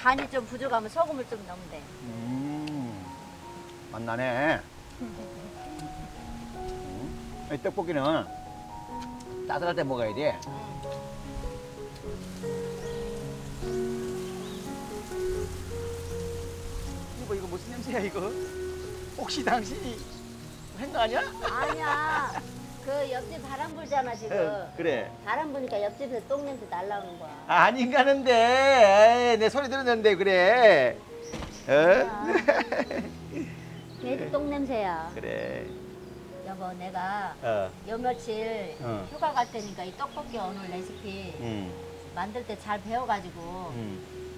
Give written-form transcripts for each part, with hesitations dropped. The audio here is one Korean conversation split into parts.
간이 좀 부족하면 소금을 좀 넣으면 돼. 맛나네. 이 떡볶이는 따뜻할 때 먹어야 돼. 이거 무슨 냄새야 이거? 혹시 당신이 한 거 아니야? 아니야. 그 옆집 바람 불잖아 지금. 그래. 바람 부니까 옆집에서 똥 냄새 날라오는 거야. 아닌가는데 내 소리 들었는데 그래. 걔도 똥 냄새야. 그래. 여보 내가 어. 요 며칠 어. 휴가 갈 테니까 이 떡볶이 오늘 레시피 만들 때 잘 배워가지고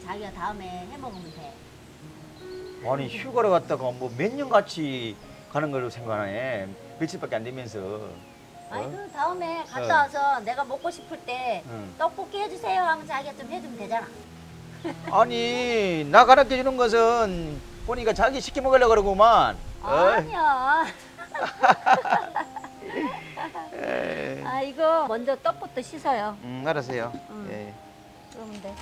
자기가 다음에 해 먹으면 돼. 아니 휴가를 갔다가 뭐 몇 년 같이 가는 걸로 생각하네. 며칠밖에 안 되면서. 아니 그 다음에 갔다 와서 내가 먹고 싶을 때 떡볶이 해주세요 하면 자기가 좀 해주면 되잖아. 아니 나 가르쳐 주는 것은 보니까 자기 시켜 먹으려고 그러구만. 아니야. 에이. 아 이거 먼저 떡부터 씻어요. 알았어요. 예. 그러면 돼.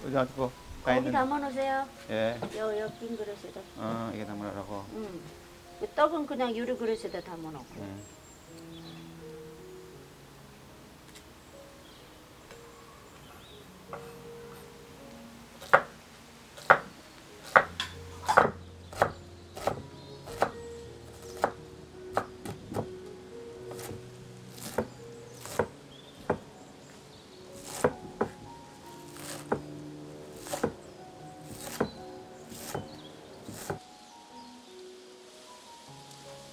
어디 놔두고 거기 담아놓으세요. 예. 요 빈 그릇에다. 이게 담으라고. 그 떡은 그냥 유리 그릇에다 담아놓고.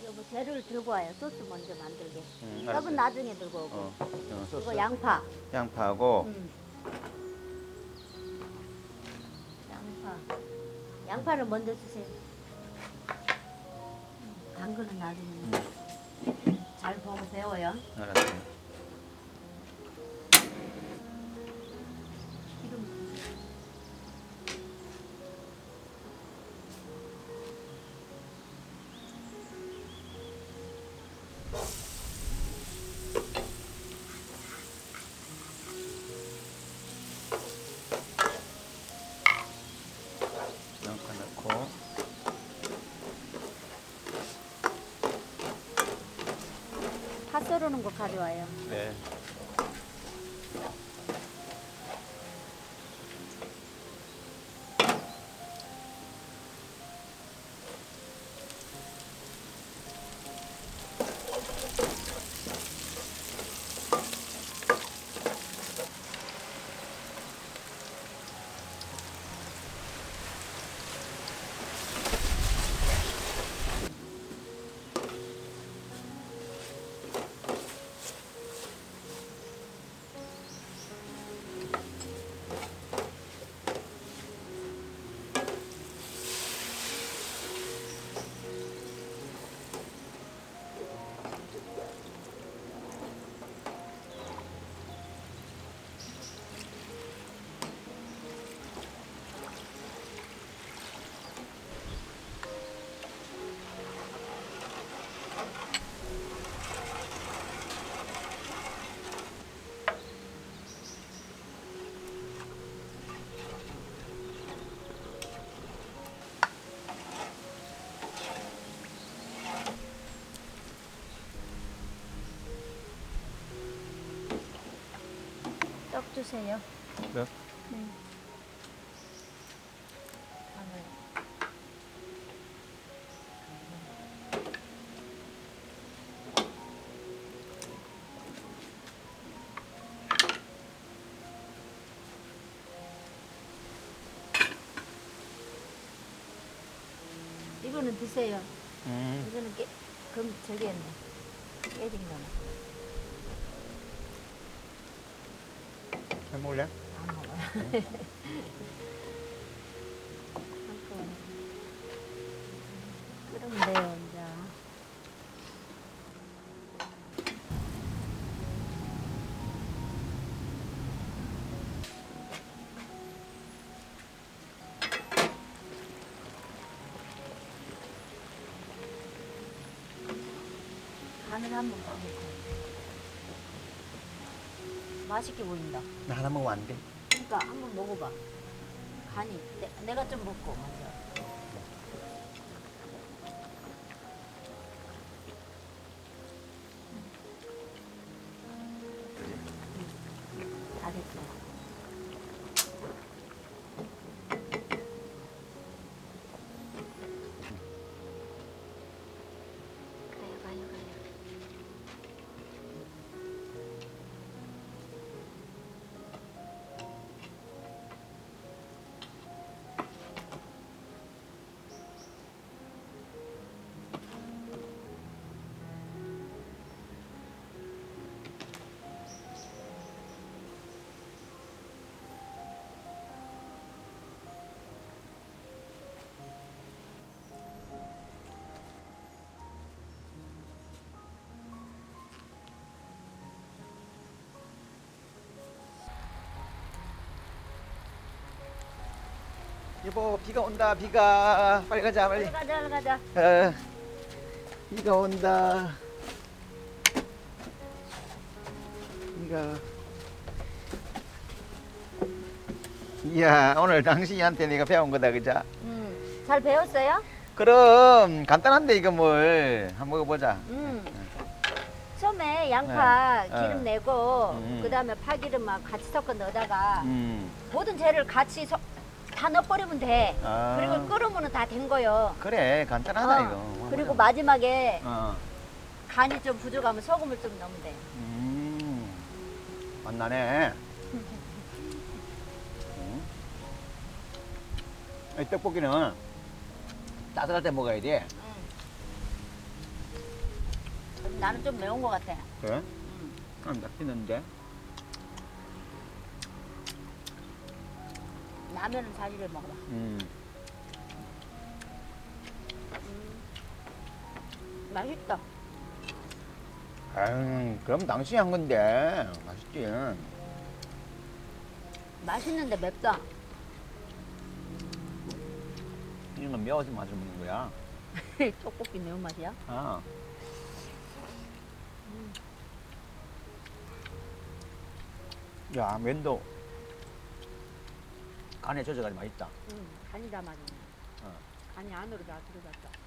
여보 재료를 들고 와요. 소스 먼저 만들게. 떡은 나중에 들고 오고. 소스. 이거 양파. 양파하고 양파. 양파를 먼저 주세요. 당근은 나중에. 잘 보고 배워요. 알았어요. 기름. 양파 넣고. 파 썰어놓은 거 가져와요. 네. 주세요. 네. 네. 마늘. 이거는 드세요. 이거는 그럼 저기 했네. 깨진 거는. 해 먹을래? 안 먹어요. 한꺼번에. 끓으면 돼요, 이제. 간을 한번 봐보세요. 맛있게 보인다. 나 하나 먹으면 안 돼? 그러니까 한번 먹어봐. 간이 내가 좀 먹고 먼저. 다 됐어. 가요. 여보, 비가 온다, 비가. 빨리 가자, 빨리. 가자. 비가 온다. 비가. 이야, 오늘 당신한테 내가 배운 거다, 그자? 잘 배웠어요? 그럼 간단한데 이거 뭘 한번 먹어보자. 처음에 양파 네. 기름 내고 음. 그다음에 파기름하고 같이 섞어 넣어다가 음, 모든 재료를 같이 다 넣어버리면 돼. 아. 그리고 끓으면 다 된 거요. 그래, 간단하다 이거. 그리고 마지막에 어. 간이 좀 부족하면 소금을 좀 넣으면 돼. 맛나네. 이 떡볶이는 따뜻할 때 먹어야 돼. 나는 좀 매운 것 같아. 그래? 맛있는데. 라면은 자리를 먹어봐. 맛있다. 그럼 당신이 한 건데 맛있지. 맛있는데 맵다. 이건 매워서 맛을 먹는 거야. 떡볶이 매운맛이야? 아. 야, 면도 간에 젖어가지고 맛있다. 간이 다 맞네. 어. 간이 안으로 다 들어갔다.